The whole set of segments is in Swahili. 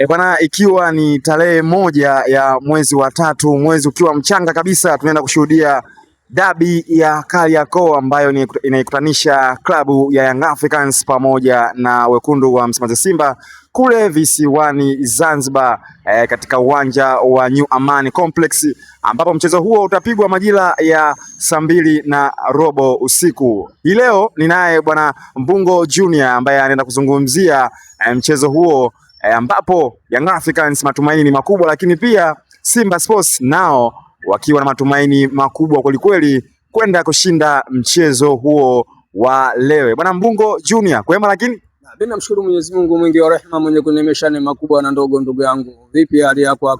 Bwana, ikiwa ni tarehe moja ya mwezi wa tatu, mwezi ukiwa mchanga kabisa, tunaenda kushuhudia dabi ya Kariakoo ambayo inaikutanisha klabu ya Young Africans pamoja na wekundu wa Msimbazi Simba kule visiwani Zanzibar, katika uwanja wa New Amani Complex, ambapo mchezo huo utapigwa majira ya 2:30 usiku. Hii leo ninaye bwana Mbungo Junior ambaye anaenda kuzungumzia mchezo huo, ambapo Young Africans matumaini ni makubwa, lakini pia Simba Sports nao wakiwa na matumaini makubwa kwelikweli kwenda kushinda mchezo huo wa leo. Bwana Mbungo Junior, kwema? Lakini mimi namshukuru Mwenyezi Mungu mwingi wa rehema, mwenye kunemesha neema makubwa na ndogo. Ndugu yangu, vipi hali yako?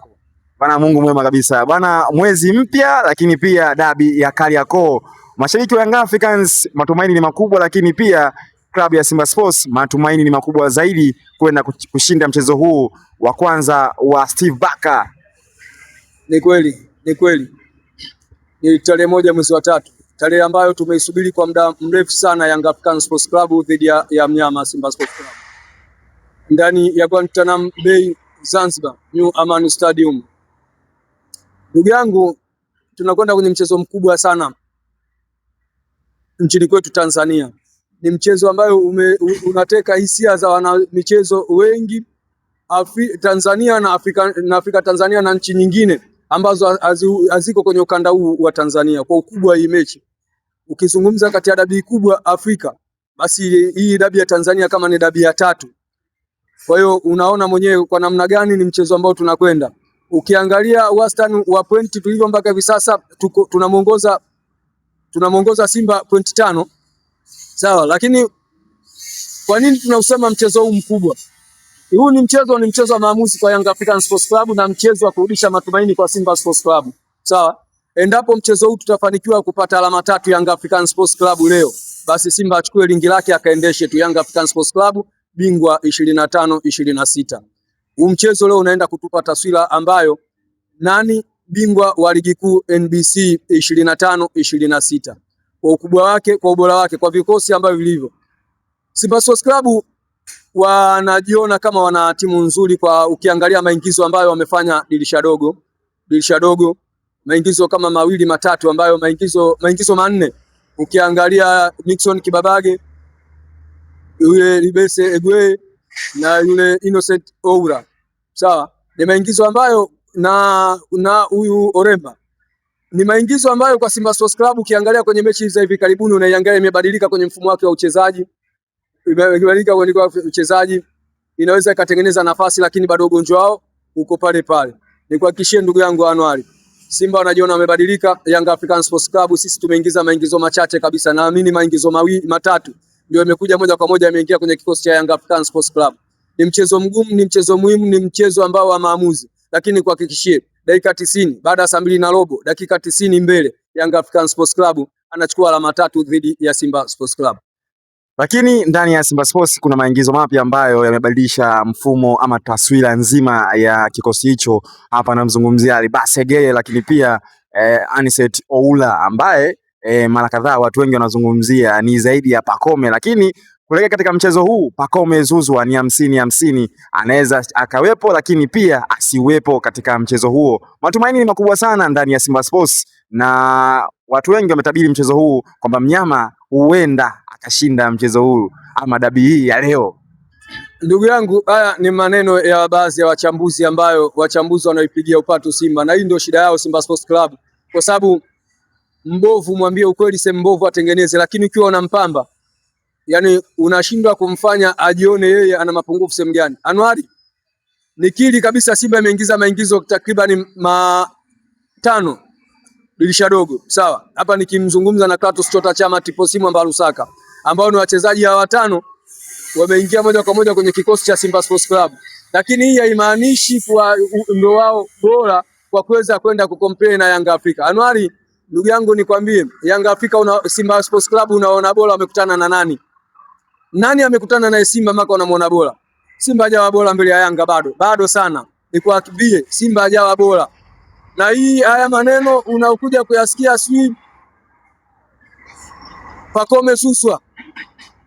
Bwana, Mungu mwema kabisa bwana. Mwezi mpya, lakini pia dabi ya Kariakoo. Mashabiki wa Young Africans matumaini ni makubwa, lakini pia klabu ya Simba Sports matumaini ni makubwa zaidi kwenda kushinda mchezo huu wa kwanza wa Steve Barker. Ni kweli. Ni tarehe moja mwezi wa tatu, tarehe ambayo tumeisubiri kwa muda mrefu sana. Young Africans Sports Club dhidi ya mnyama Simba Sports Club ndani ya Guantanamo Bay, Zanzibar, New Amani Stadium. Ndugu yangu, tunakwenda kwenye mchezo mkubwa sana nchini kwetu Tanzania. Ni mchezo ambayo unateka hisia za wana michezo wengi Tanzania na Afrika Tanzania na nchi nyingine ambazo haziko kwenye ukanda huu wa Tanzania kwa ukubwa hii mechi. Ukizungumza kati ya dabi kubwa Afrika, basi hii dabi ya Tanzania kama ni dabi ya tatu. Kwa hiyo unaona mwenyewe kwa namna gani ni mchezo ambao tunakwenda. Ukiangalia wastani wa pointi tulivyo mpaka hivi sasa, tunamuongoza Simba pointi 5. Sawa, lakini kwa nini tunausema mchezo huu mkubwa? Huu ni mchezo wa maamuzi kwa Young African Sports Club na mchezo wa kurudisha matumaini kwa Simba Sports Club. Sawa? Endapo mchezo huu tutafanikiwa kupata alama 3 Young African Sports Club leo, basi Simba achukue lingi lake akaendeshe tu Young African Sports Club bingwa 25-26. Huu mchezo leo unaenda kutupa taswira ambayo nani bingwa wa ligi kuu NBC 25-26. Kwa ukubwa wake, kwa ubora wake, kwa vikosi ambavyo vilivyo. Simba Sports Club wanajiona kama wana timu nzuri kwa ukiangalia maingizo ambayo wamefanya dirisha dogo, maingizo kama 2-3 ambayo maingizo 4. Ukiangalia Nixon Kibabage, yule Libese Egwe na yule Innocent Oura. Sawa? Ni maingizo ambayo na huyu Oremba. Ni maingizo ambayo kwa Simba Sports Club ukiangalia kwenye mechi za hivi karibuni unaiangalia imebadilika kwenye mfumo wake wa uchezaji. Imebadilika kwenye uchezaji, inaweza ikatengeneza nafasi, lakini bado ugonjwa wao uko pale. Nikuhakikishie ndugu yangu Anwari, Simba wanajiona wamebadilika. Young African Sports Club sisi tumeingiza maingizo machache kabisa, naamini maingizo 3 ndio yamekuja moja kwa moja yameingia kwenye kikosi cha Young African Sports Club. Ni mchezo mgumu, ni mchezo muhimu, ni mchezo ambao wa maamuzi, lakini kuhakikishie dakika 90 baada ya 2:30, dakika 90 mbele, Young African Sports Club anachukua alama 3 dhidi ya Simba Sports Club. Lakini ndani ya Simba Sports kuna maingizo mapya ambayo yamebadilisha mfumo ama taswira nzima ya kikosi hicho. Hapa namzungumzia Libase Geye, lakini pia Aniset Oula ambaye mara kadhaa watu wengi wanazungumzia ni zaidi ya Pacome, lakini kuelekea katika mchezo huu Pacome Zouzoua ni 50-50, anaweza akawepo lakini pia asiwepo katika mchezo huo. Matumaini ni makubwa sana ndani ya Simba Sports na watu wengi wametabiri mchezo huu kwamba mnyama huenda akashinda mchezo huu ama dabi hii ya leo. Ndugu yangu, haya ni maneno ya baadhi ya wachambuzi ambayo wachambuzi wanaipigia upatu Simba, na hii ndio shida yao Simba Sports Club, kwa sababu mbovu mwambie ukweli, sema mbovu atengeneze, lakini ukiwa unampamba yani unashindwa kumfanya ajione yeye ana mapungufu sehemu gani. Anwari, nikiri kabisa Simba imeingiza maingizo takriban 5 dirisha dogo. Sawa? Hapa nikimzungumza na Kratos Chota Chama, Tipo Simu Mbalusaka, ambao ni wachezaji hawa 5 wameingia moja kwa moja kwenye kikosi cha Simba Sports Club. Lakini hii haimaanishi kwa ndio wao bora kwa kuweza kwenda kucompare na Young Africa. Anwari, ndugu yangu nikwambie, Young Africa Simba Sports Club unaona bora wamekutana na nani? Nani amekutana na Simba mpaka unamuona bora? Simba hajawa bora mbele ya Yanga bado sana. Nikuhakibie Simba hajawa bora. Na haya maneno unaokuja kuyasikia sijui Pacome Zouzoua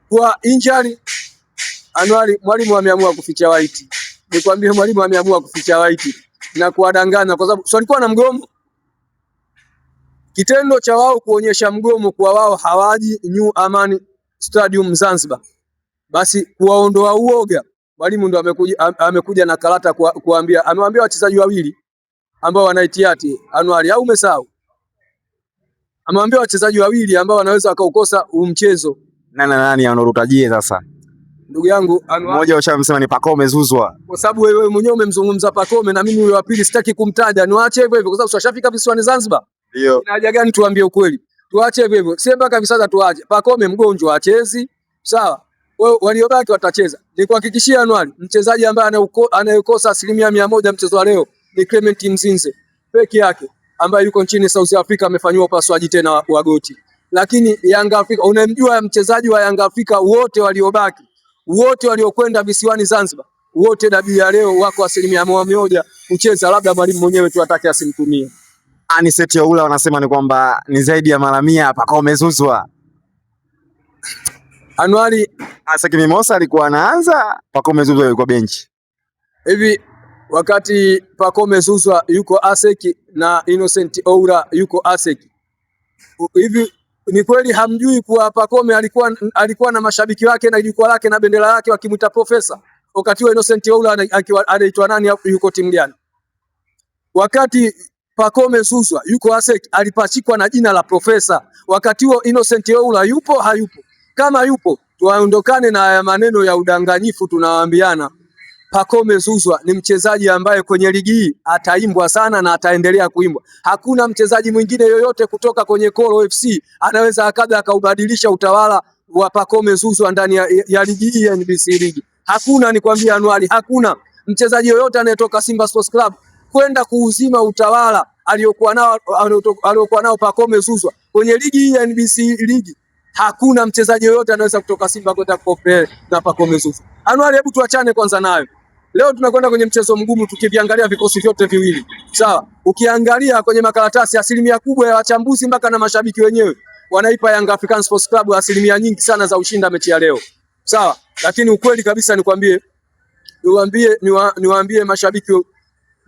kwa injury, Anwari mwalimu ameamua kuficha white. nikwambie mwalimu ameamua kuficha white na kuwadanganya kwa sababu walikuwa na mgomo. Kitendo cha wao kuonyesha mgomo kwa wao hawaji New Amani Stadium Zanzibar, basi kuwaondoa uoga, mwalimu ndo amekuja na karata kuambia, amewaambia wachezaji wawili ambao wanaitiati Anuari, au umesahau? Amewaambia wachezaji wawili ambao wanaweza wakaukosa mchezo. Nani anorutajie sasa? Ndugu yangu Anuari, mmoja ushamsema ni Pacome Zouzoua. Kwa sababu wewe mwenyewe umemzungumza Pacome na mimi huyo wa pili sitaki kumtaja, niwaache hivyo hivyo kwa sababu tushafika visiwani Zanzibar. Ndio. Ina haja gani tuambie ukweli? Tuache hivyo hivyo. Sema kabisa sasa tuache. Pacome mgonjwa achezi. Sawa. Wao waliobaki watacheza. Nikuhakikishia Anuari, mchezaji ambaye anayekosa 100% mchezo wa leo ni Clement Mzinze peke yake ambaye yuko nchini South Africa amefanywa upasuaji tena wa goti. Lakini Yanga Afrika, unamjua mchezaji wa Yanga Afrika wote waliobaki, wote waliokwenda visiwani Zanzibar, wote dabi ya leo wako 100% kucheza, labda mwalimu mwenyewe tu atake asimtumie. Anicet Oula wanasema ni kwamba ni zaidi ya mara 100 Pacome Zouzoua. Anuari, Aseki Mosa alikuwa anaanza, Pacome Zouzoua yuko benchi. Hivi wakati Pacome Zouzoua yuko Aseki na Innocent Oura yuko Aseki, hivi ni kweli hamjui kuwa Pacome alikuwa na mashabiki wake na jukwaa lake na bendera yake wakimuita profesa? Wakati wa Innocent Oura anaitwa nani, yuko timu gani? Wakati Pacome Zouzoua yuko Aseki alipachikwa na jina la profesa. Wakati huo Innocent Oura yupo hayupo? Kama yupo, tuondokane na maneno ya udanganyifu. Tunawaambiana Pacome Zouzoua ni mchezaji ambaye kwenye ligi hii ataimbwa sana na ataendelea kuimbwa. Hakuna mchezaji mwingine yoyote kutoka kwenye Kolo FC anaweza akaja akaubadilisha utawala wa Pacome Zouzoua ndani ya ligi hii ya NBC ligi. Hakuna, nikwambia Anuari, hakuna mchezaji yoyote anayetoka Simba Sports Club kwenda kuuzima utawala aliokuwa nao Pacome Zouzoua kwenye ligi hii ya NBC ligi. Hakuna mchezaji yoyote anaweza kutoka Simba kwenda kupea na Pacome Zouzoua. Anuari, hebu tuachane kwanza nayo. Leo tunakwenda kwenye mchezo mgumu tukiviangalia vikosi vyote viwili. Sawa? Ukiangalia kwenye makaratasi, asilimia kubwa ya wachambuzi mpaka na mashabiki wenyewe wanaipa Young African Sports Club asilimia nyingi sana za ushinda mechi ya leo. Sawa? Lakini ukweli kabisa niwaambie mashabiki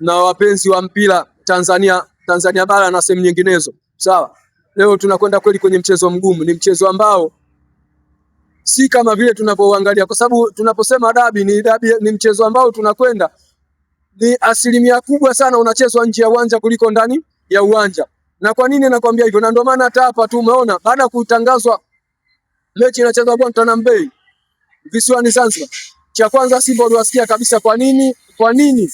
na wapenzi wa mpira Tanzania bara na sehemu nyinginezo. Sawa? Leo tunakwenda kweli kwenye mchezo mgumu, ni mchezo ambao si kama vile tunapoangalia, kwa sababu tunaposema dabi ni mchezo ambao tunakwenda ni asilimia kubwa sana unachezwa nje ya uwanja kuliko ndani ya uwanja. Na kwa nini nakwambia hivyo? Na ndio maana hata hapa tu umeona baada ya kutangazwa mechi inachezwa Guantanamo Bay visiwani Zanzibar, cha kwanza Simba waliwasikia kabisa. Kwa nini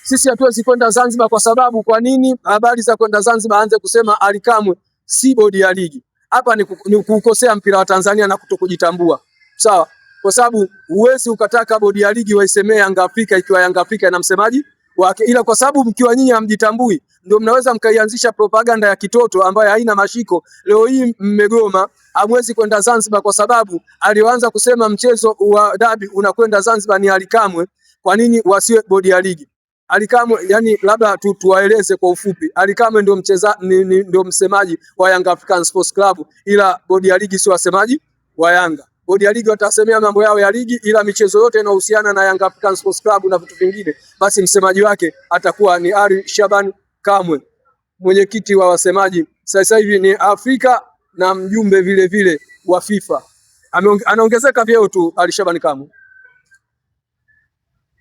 sisi hatuwezi kwenda Zanzibar? Kwa sababu kwa nini habari za kwenda Zanzibar aanze kusema Ally Kamwe si bodi ya ligi? Hapa ni kukosea mpira wa Tanzania na kutokujitambua. Sawa? Kwa sababu huwezi ukataka bodi ya ligi waisemee Yanga Afrika ikiwa Yanga Afrika ina msemaji wake, ila kwa sababu mkiwa nyinyi hamjitambui ndio mnaweza mkaianzisha propaganda ya kitoto ambayo haina mashiko. Leo hii mmegoma, hamwezi kwenda Zanzibar kwa sababu alianza kusema mchezo wa dabi unakwenda Zanzibar ni Ally Kamwe. Kwa nini wasiwe bodi ya ligi? Ally Kamwe, yani labda tuwaeleze kwa ufupi. Ally Kamwe ndio msemaji wa Young African Sports Club, ila bodi ya ligi sio wasemaji wa Yanga. Bodi ya ligi watasemea mambo yao ya ligi, ila michezo yote inayohusiana na Young African Sports Club na vitu vingine, basi msemaji wake atakuwa ni Ally Shaban Kamwe, mwenyekiti wa wasemaji sasa hivi ni Afrika na mjumbe vile vile wa FIFA. Anaongezeka vyeo tu Ally Shaban Kamwe.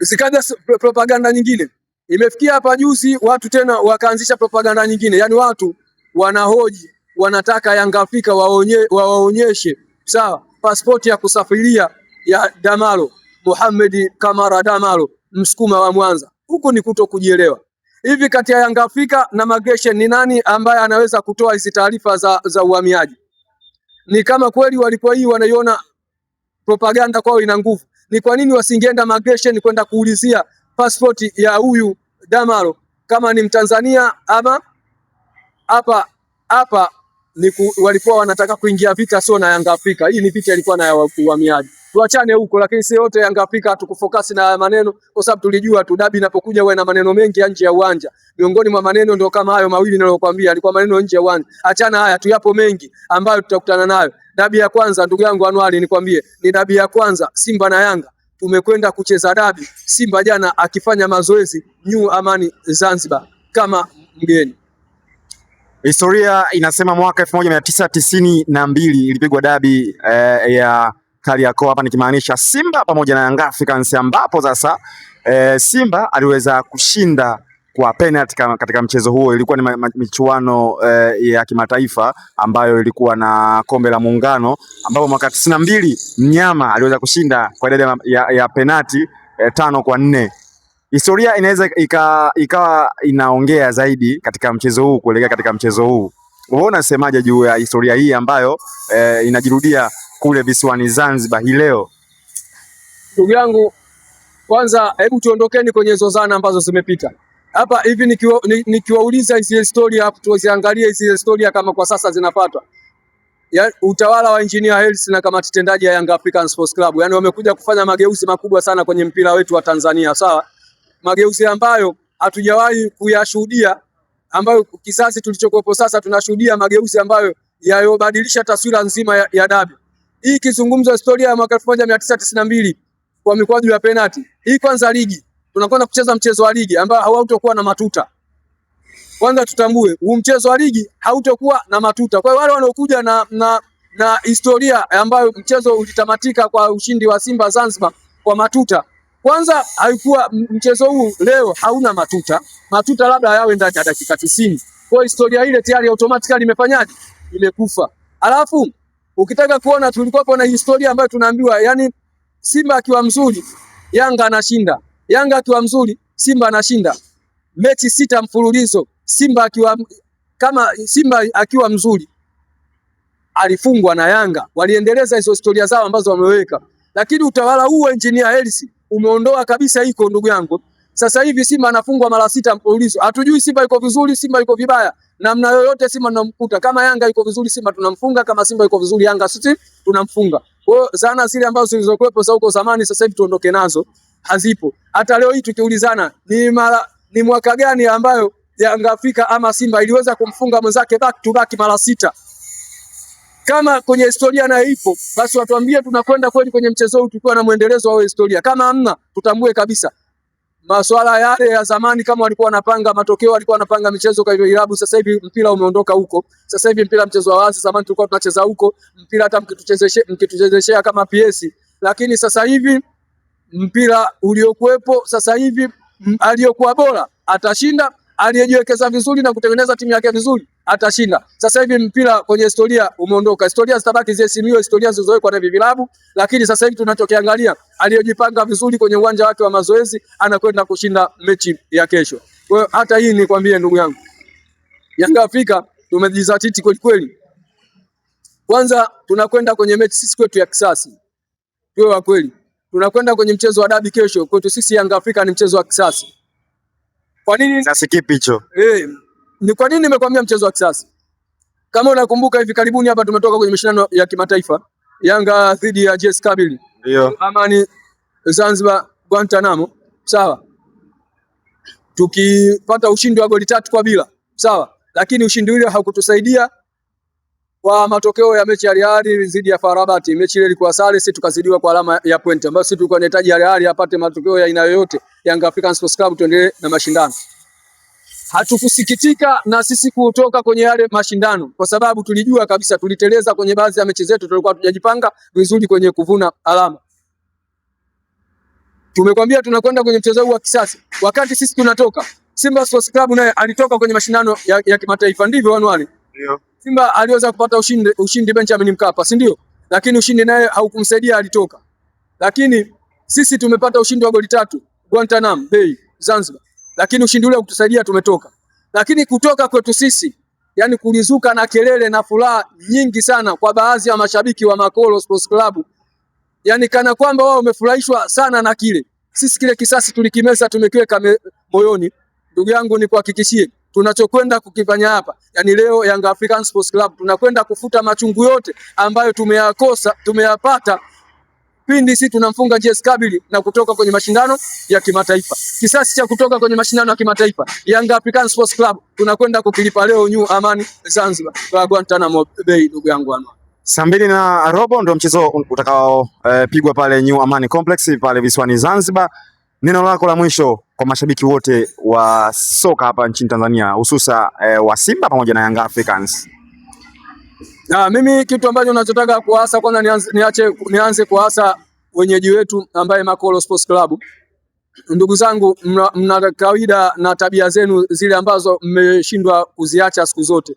Zikaja propaganda nyingine. Imefikia hapa juzi watu tena wakaanzisha propaganda nyingine. Yaani watu wanahoji, wanataka Yanga Afrika waonyeshe sawa pasipoti ya kusafiria ya Damaro, Mohamed Kamara Damaro, msukuma wa Mwanza. Huko ni kuto kujielewa. Hivi kati ya Yanga Afrika na Migration ni nani ambaye anaweza kutoa hizi taarifa za uhamiaji? Ni kama kweli walikuwa hii wanaiona propaganda kwao ina nguvu, ni kwa nini wasingeenda Migration kwenda kuulizia pasipoti ya huyu Damaro kama ni Mtanzania ama hapa walikuwa wanataka kuingia vita, sio na Yanga Afrika. Hii ni vita ilikuwa na uhamiaji. Tuachane huko, lakini si yote Yanga Afrika hatukufokasi na maneno, kwa sababu tulijua tu dabi inapokuja wewe na maneno mengi nje ya uwanja. Miongoni mwa maneno ndio kama hayo mawili nilokuambia, alikuwa maneno nje ya uwanja. Achana haya tu, yapo mengi ambayo tutakutana nayo. Dabi ya kwanza, ndugu yangu Anuari, nikwambie ni dabi ya kwanza Simba na Yanga tumekwenda kucheza dabi, Simba jana akifanya mazoezi New Amani Zanzibar kama mgeni. Historia inasema mwaka 1992 ilipigwa dabi ya Kariakoo, hapa nikimaanisha Simba pamoja na Young Africans, ambapo sasa Simba aliweza kushinda kwa penalty katika mchezo huo. Ilikuwa ni michuano ya kimataifa ambayo ilikuwa na kombe la Muungano, ambapo mwaka 92 mnyama aliweza kushinda kwa idadi ya penalty 5-4. Historia inaweza ikawa inaongea zaidi katika mchezo huu kuelekea katika mchezo huu. Wewe unasemaje juu ya historia hii ambayo inajirudia kule visiwani Zanzibar hii leo? Ndugu yangu, kwanza hebu tuondokeni kwenye hizo zana ambazo zimepita. Hapa hivi nikiwauliza hizi historia hapo, tuziangalie hizi historia kama kwa sasa zinapatwa. Utawala wa Engineer Hersi na kamati tendaji ya Young African Sports Club, yani wamekuja kufanya mageuzi makubwa sana kwenye mpira wetu wa Tanzania, sawa? Mageuzi ambayo hatujawahi kuyashuhudia, ambayo kizazi tulichokuwepo sasa tunashuhudia mageuzi ambayo yayobadilisha taswira nzima ya dabi. Hii kizungumzo historia ya mwaka 1992 kwa mikwaju ya penalty. Hii kwanza ligi. Tunakwenda kucheza mchezo wa ligi ambao hautakuwa na matuta. Kwanza tutambue, huu mchezo wa ligi hautakuwa na matuta. Kwa hiyo wale wanaokuja na historia ambayo mchezo ulitamatika kwa ushindi wa Simba Zanzibar kwa matuta. Kwanza haikuwa mchezo huu leo hauna matuta. Matuta labda yawe ndani ya dakika 90. Kwa hiyo historia ile tayari automatically imefanyaje? Imekufa. Alafu ukitaka kuona tulikuwa na historia ambayo tunaambiwa, yani Simba akiwa mzuri Yanga anashinda. Yanga akiwa mzuri Simba anashinda. Mechi 6 mfululizo Simba akiwa mzuri alifungwa na Yanga. Waliendeleza hizo historia zao ambazo wameweka. Lakini utawala huu wa Engineer Hersi umeondoa kabisa hiko, ndugu yangu. Sasa hivi Simba anafungwa mara 6 mfululizo. Hatujui Simba yuko vizuri, Simba yuko vibaya. Namna yoyote Simba tunamkuta. Kama Yanga yuko vizuri Simba tunamfunga, kama Simba yuko vizuri Yanga sisi tunamfunga. Kwa hiyo zana zile ambazo zilizokuwepo za huko zamani sasa hivi tuondoke nazo, hazipo. Hata leo hii tukiulizana ni mwaka gani ambayo Yanga Afrika ama Simba iliweza kumfunga mwenzake back to back mara 6? Kama kwenye historia na ipo, basi watuambie tunakwenda kweli kwenye mchezo huu tukiwa na muendelezo wa historia. Kama hamna, tutambue kabisa masuala yale ya zamani, kama walikuwa wanapanga matokeo, walikuwa wanapanga michezo kwa hivyo ilabu. Sasa hivi mpira umeondoka huko. Sasa hivi mpira mchezo wa wazi. Zamani tulikuwa tunacheza huko mpira, hata mkituchezeshea kama PS. Lakini sasa hivi mpira uliokuwepo sasa hivi, aliyokuwa bora atashinda, aliyejiwekeza vizuri na kutengeneza timu yake vizuri atashinda. Sasa hivi mpira kwenye historia umeondoka. Historia zitabaki zile simio, historia zilizowekwa na vilabu, lakini sasa hivi tunachokiangalia, aliyojipanga vizuri kwenye uwanja wake wa mazoezi anakwenda kushinda mechi ya kesho. Kwa hiyo hata hii nikwambie ndugu yangu, Yanga Afrika tumejizatiti kweli kweli. Kwanza tunakwenda kwenye mechi sisi kwetu ya kisasi. Tuwe wa kweli. Tunakwenda kwenye mchezo wa dabi kesho. Kwetu sisi Yanga Afrika ni mchezo wa kisasi. Kwa nini? Kisasi kipi hicho? Ni kwa nini nimekwambia mchezo wa kisasi? Kama unakumbuka hivi karibuni hapa tumetoka kwenye mashindano ya kimataifa, Yanga dhidi ya JS Kabylie. Ndio. Amani Zanzibar Guantanamo, sawa? Tukipata ushindi wa goli 3-0, sawa? Lakini ushindi ule haukutusaidia kwa matokeo ya mechi ya Al Ahly dhidi ya FAR Rabat. Mechi ile ilikuwa sare, sisi tukazidiwa kwa alama ya point, ambayo sisi tulikuwa tunahitaji Al Ahly apate matokeo ya aina yoyote, Young African Sports Club tuendelee na mashindano. Hatukusikitika na sisi kutoka kwenye yale mashindano kwa sababu tulijua kabisa tuliteleza kwenye baadhi ya mechi zetu, tulikuwa tujajipanga vizuri kwenye kuvuna alama. Tumekwambia tunakwenda kwenye mchezo huu wa kisasi. Wakati sisi tunatoka, Simba Sports Club naye alitoka kwenye mashindano ya kimataifa, ndivyo wanwali? Ndio. Simba aliweza kupata ushindi Benjamin Mkapa, si ndio? Lakini ushindi naye haukumsaidia, alitoka. Lakini sisi tumepata ushindi wa goli 3 Guantanamo Bay Zanzibar. Lakini ushindi ule ukutusaidia, tumetoka. Lakini kutoka kwetu sisi, yani kulizuka na kelele na furaha nyingi sana kwa baadhi ya mashabiki wa Makolo Sports Club. Yani kana kwamba wao wamefurahishwa sana na kile. Sisi kile kisasi tulikimeza, tumekiweka moyoni. Ndugu yangu nikuhakikishie, tunachokwenda kukifanya hapa, yani leo Young African Sports Club tunakwenda kufuta machungu yote ambayo tumeyapata pindi sisi tunamfunga JS Kabylie na kutoka kwenye mashindano ya kimataifa. Kisasi cha kutoka kwenye mashindano ya kimataifa, Young African Sports Club tunakwenda kukilipa leo New Amani Zanzibar kwa Guantanamo Bay, ndugu yangu. Saa 2:30 ndio mchezo utakao pigwa pale New Amani Complex pale visiwani Zanzibar. Neno lako la mwisho kwa mashabiki wote wa soka hapa nchini Tanzania, hususa wa Simba pamoja na Young Africans? Mimi kitu ambacho ninachotaka kuasa, kwanza nianze kuasa wenyeji wetu ambaye Makolo Sports Club. Ndugu zangu, mna kawaida na tabia zenu zile ambazo mmeshindwa kuziacha siku zote.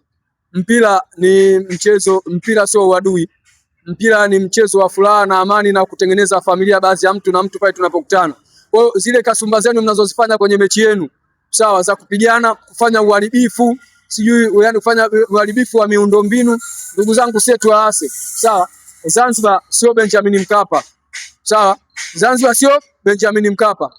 Mpira ni mchezo, mpira sio uadui. Mpira ni mchezo wa furaha na amani na kutengeneza familia baadhi ya mtu na mtu pale tunapokutana. Kwa hiyo zile kasumba zenu mnazozifanya kwenye mechi yenu, sawa, za kupigana, kufanya uharibifu, yani kufanya uharibifu wa miundombinu, ndugu zangu, sisi tuaase. Sawa, Zanzibar sio Benjamin Mkapa. Sawa, Zanzibar sio Benjamin Mkapa.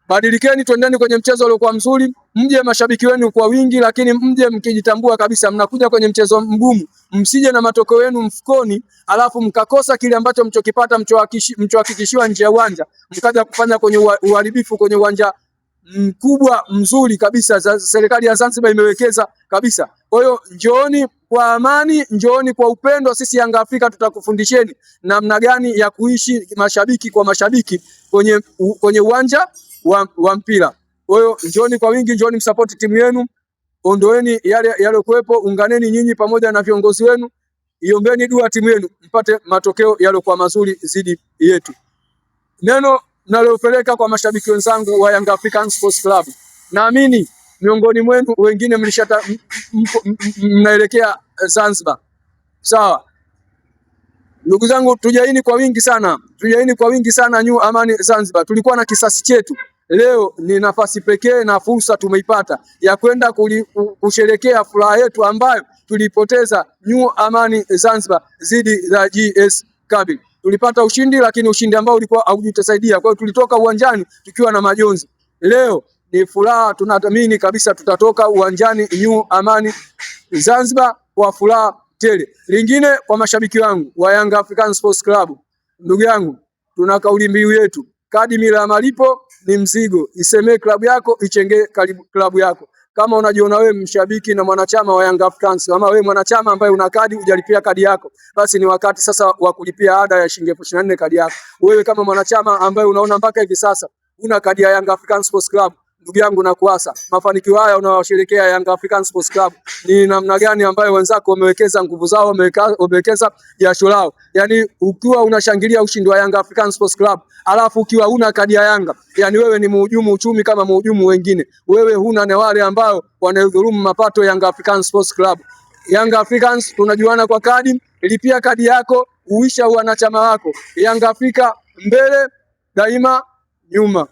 Badilikeni, twendeni kwenye mchezo uliokuwa mzuri, mje mashabiki wenu kwa wingi, lakini mje mkijitambua kabisa mnakuja kwenye mchezo mgumu. Msije na matokeo yenu mfukoni, alafu mkakosa kile ambacho mchokipata mchohakikishiwa nje ya uwanja, mkaja kufanya kwenye uharibifu kwenye uwanja mkubwa mzuri kabisa. Serikali ya Zanzibar imewekeza kabisa. Kwa hiyo njooni kwa amani, njooni kwa upendo. Sisi Yanga Afrika tutakufundisheni namna gani ya kuishi mashabiki kwa mashabiki kwenye uwanja wa mpira. Kwa hiyo njooni kwa wingi, njooni msupport timu yenu. Ondoeni yale kuwepo, unganeni nyinyi pamoja na viongozi wenu. Iombeni dua timu yenu mpate matokeo yaliokuwa mazuri zidi yetu. Neno nalopeleka kwa mashabiki wenzangu wa Young African Sports Club. Naamini miongoni mwenu wengine mnaelekea Zanzibar. Sawa. Ndugu zangu, tujaini kwa wingi sana. Tujaini kwa wingi sana New Amani Zanzibar. Tulikuwa na kisasi chetu. Leo ni nafasi pekee na fursa tumeipata ya kwenda kusherekea furaha yetu ambayo tulipoteza New Amani Zanzibar zidi za GS Kabylie. Tulipata ushindi, lakini ushindi ambao ulikuwa haujitusaidia. Kwa hiyo tulitoka uwanjani tukiwa na majonzi. Leo ni furaha, tunaamini kabisa tutatoka uwanjani New Amani Zanzibar kwa furaha tele. Lingine kwa mashabiki wangu wa Young African Sports Club, ndugu yangu, tuna kauli mbiu yetu, kadimila ya malipo ni mzigo, isemee klabu yako, ichengee klabu yako. Kama unajiona wewe mshabiki na mwanachama wa Young Africans, kama wewe mwanachama ambaye una kadi hujalipia kadi yako, basi ni wakati sasa wa kulipia ada ya shilingi 24,000 kadi yako. Wewe kama mwanachama ambaye unaona mpaka hivi sasa una kadi ya Young Africans Sports Club, ndugu yangu, na kuasa mafanikio haya unawasherekea Young African Sports Club ni namna gani ambayo wenzako wamewekeza nguvu zao, wamewekeza jasho lao. Yani ukiwa unashangilia ushindi wa Young African Sports Club, alafu ukiwa una kadi ya Yanga, yani wewe ni mhujumu uchumi kama mhujumu wengine. Wewe huna na wale ambao wanadhulumu mapato ya Young African Sports Club. Young Africans tunajuana kwa kadi, lipia kadi yako, uisha wanachama wako. Young Africa mbele daima, nyuma.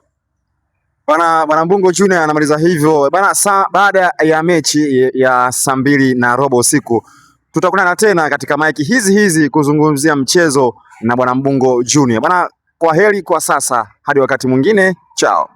Bwana Mbungo Junior anamaliza hivyo bana. Baada ya mechi ya saa 2:15 usiku tutakutana tena katika maiki hizi kuzungumzia mchezo na Bwana Mbungo Junior bana. Kwa heri kwa sasa, hadi wakati mwingine, chao.